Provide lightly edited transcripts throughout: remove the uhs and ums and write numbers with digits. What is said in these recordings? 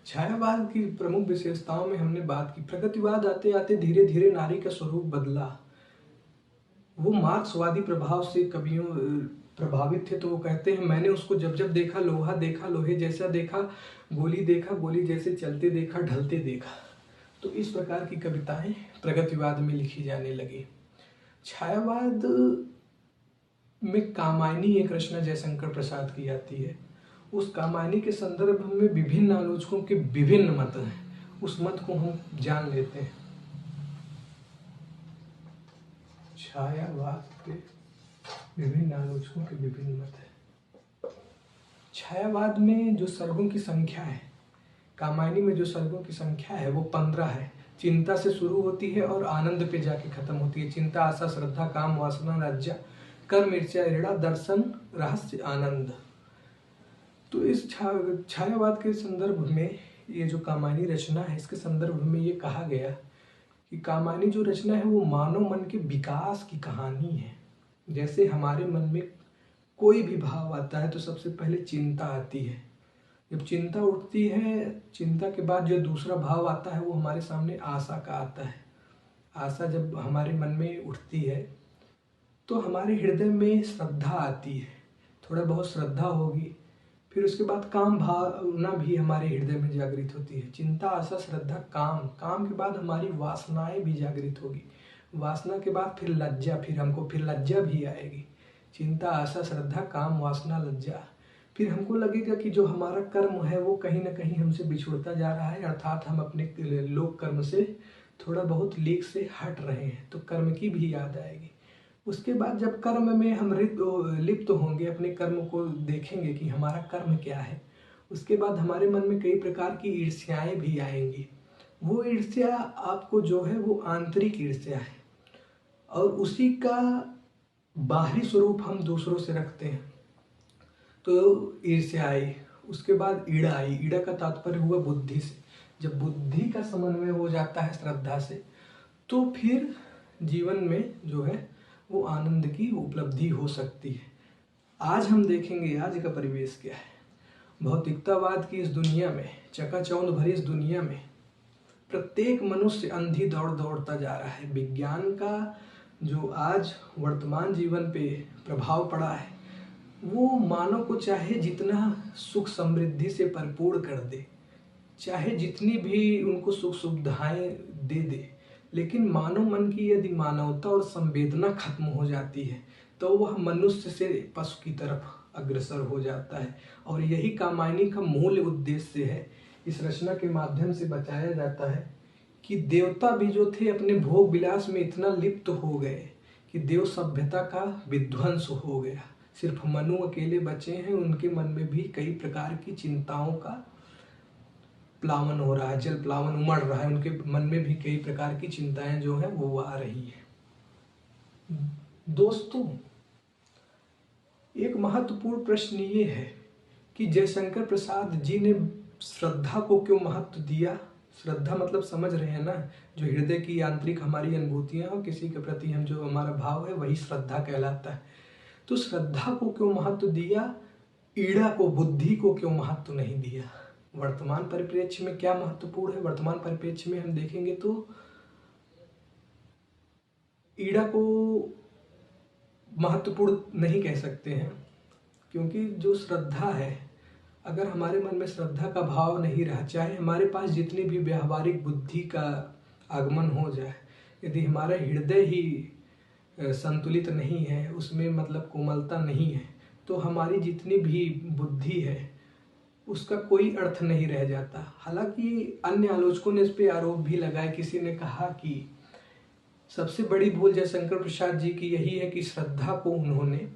छायावाद की प्रमुख विशेषताओं में हमने बात की। प्रगतिवाद आते आते धीरे धीरे नारी का स्वरूप बदला। वो मार्क्सवादी प्रभाव से कवियों प्रभावित थे, तो वो कहते हैं मैंने उसको जब जब देखा लोहा देखा, लोहे जैसा देखा, गोली जैसे चलते देखा, ढलते देखा। तो इस प्रकार की कविताएं प्रगतिवाद में लिखी जाने लगी। छायावाद में कामायनी एक रचना जयशंकर प्रसाद की आती है। उस कामायनी के संदर्भ में विभिन्न आलोचकों के विभिन्न मत हैं। उस मत को हम जान लेते हैं। छायावाद के विभिन्न आलोचकों के विभिन्न मत हैं। छायावाद में जो सर्गों की संख्या है, कामायनी में जो सर्गों की संख्या है वो 15 है। चिंता से शुरू होती है और आनंद पे जाके खत्म होती है। चिंता, आशा, श्रद्धा, काम, वासना, लज्जा, कर्म, ईर्ष्या, ऋणा, दर्शन, रहस्य, आनंद। तो इस छायावाद के संदर्भ में ये जो कामायनी रचना है, इसके संदर्भ में ये कहा गया कि कामायनी जो रचना है वो मानव मन के विकास की कहानी है। जैसे हमारे मन में कोई भी भाव आता है तो सबसे पहले चिंता आती है। जब चिंता उठती है, चिंता के बाद जो दूसरा भाव आता है वो हमारे सामने आशा का आता है। आशा जब हमारे मन में उठती है तो हमारे हृदय में श्रद्धा आती है। थोड़ा बहुत श्रद्धा होगी, फिर उसके बाद काम भावना भी हमारे हृदय में जागृत होती है। चिंता, आशा, श्रद्धा, काम के बाद हमारी वासनाएं भी जागृत होगी। वासना के बाद फिर लज्जा, फिर लज्जा भी आएगी। चिंता, आशा, श्रद्धा, काम, वासना, लज्जा। फिर हमको लगेगा कि जो हमारा कर्म है वो कहीं ना कहीं हमसे बिछुड़ता जा रहा है, अर्थात हम अपने लोक कर्म से थोड़ा बहुत लीक से हट रहे हैं, तो कर्म की भी याद आएगी। उसके बाद जब कर्म में हम लिप्त होंगे, अपने कर्म को देखेंगे कि हमारा कर्म क्या है, उसके बाद हमारे मन में कई प्रकार की ईर्ष्याएं भी आएंगी। वो ईर्ष्या आपको जो है वो आंतरिक ईर्ष्या है और उसी का बाहरी स्वरूप हम दूसरों से रखते हैं। तो ईर्ष्या आई, उसके बाद ईड़ा आई। ईड़ा का तात्पर्य हुआ बुद्धि से। जब बुद्धि का समन्वय हो जाता है श्रद्धा से, तो फिर जीवन में जो है वो आनंद की उपलब्धि हो सकती है। आज हम देखेंगे आज का परिवेश क्या है। भौतिकतावाद की इस दुनिया में, चकाचौंध भरी इस दुनिया में प्रत्येक मनुष्य अंधी दौड़ दौड़ता जा रहा है। विज्ञान का जो आज वर्तमान जीवन पे प्रभाव पड़ा है वो मानव को चाहे जितना सुख समृद्धि से भरपूर कर दे, चाहे जितनी भी उनको सुख सुविधाएं दे दे, लेकिन मानव मन की यदि मानवता और संवेदना खत्म हो जाती है तो वह मनुष्य से पशु की तरफ अग्रसर हो जाता है। और यही कामायनी का मूल उद्देश्य है। इस रचना के माध्यम से बताया जाता है कि देवता भी जो थे अपने भोग विलास में इतना लिप्त हो गए कि देव सभ्यता का विध्वंस हो गया। सिर्फ मनु अकेले बचे हैं, उनके मन में भी कई प्रकार की चिंताओं का प्लावन हो रहा है, जल प्लावन उमड़ रहा है। उनके मन में भी कई प्रकार की चिंताएं जो है वो आ रही है। दोस्तों, एक महत्वपूर्ण प्रश्न ये है कि जयशंकर प्रसाद जी ने श्रद्धा को क्यों महत्व दिया। श्रद्धा मतलब समझ रहे हैं ना, जो हृदय की आंतरिक हमारी अनुभूतियां और किसी के प्रति हम जो हमारा भाव है वही श्रद्धा कहलाता है। तो श्रद्धा को क्यों महत्व दिया, ईड़ा को, बुद्धि को क्यों महत्व नहीं दिया। वर्तमान परिप्रेक्ष्य में क्या महत्वपूर्ण है, वर्तमान परिप्रेक्ष्य में हम देखेंगे तो ईड़ा को महत्वपूर्ण नहीं कह सकते हैं, क्योंकि जो श्रद्धा है, अगर हमारे मन में श्रद्धा का भाव नहीं रहा, चाहे हमारे पास जितनी भी व्यावहारिक बुद्धि का आगमन हो जाए, यदि हमारा हृदय ही संतुलित नहीं है, उसमें मतलब कोमलता नहीं है, तो हमारी जितनी भी बुद्धि है उसका कोई अर्थ नहीं रह जाता। हालांकि अन्य आलोचकों ने इस पे आरोप भी लगाए। किसी ने कहा कि सबसे बड़ी भूल जयशंकर प्रसाद जी की यही है कि श्रद्धा को उन्होंने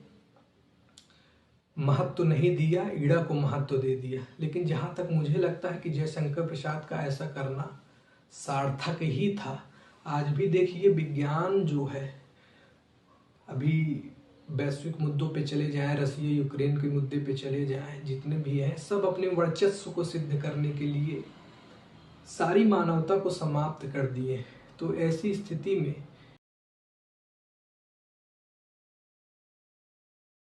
महत्व नहीं दिया, ईड़ा को महत्व दे दिया। लेकिन जहाँ तक मुझे लगता है कि जयशंकर प्रसाद का ऐसा करना सार्थक ही था। आज भी देखिए, विज्ञान जो है, अभी वैश्विक मुद्दों पे चले जाएं, रसिया यूक्रेन के मुद्दे पे चले जाएं, जितने भी हैं सब अपने वर्चस्व को सिद्ध करने के लिए सारी मानवता को समाप्त कर दिए। तो ऐसी स्थिति में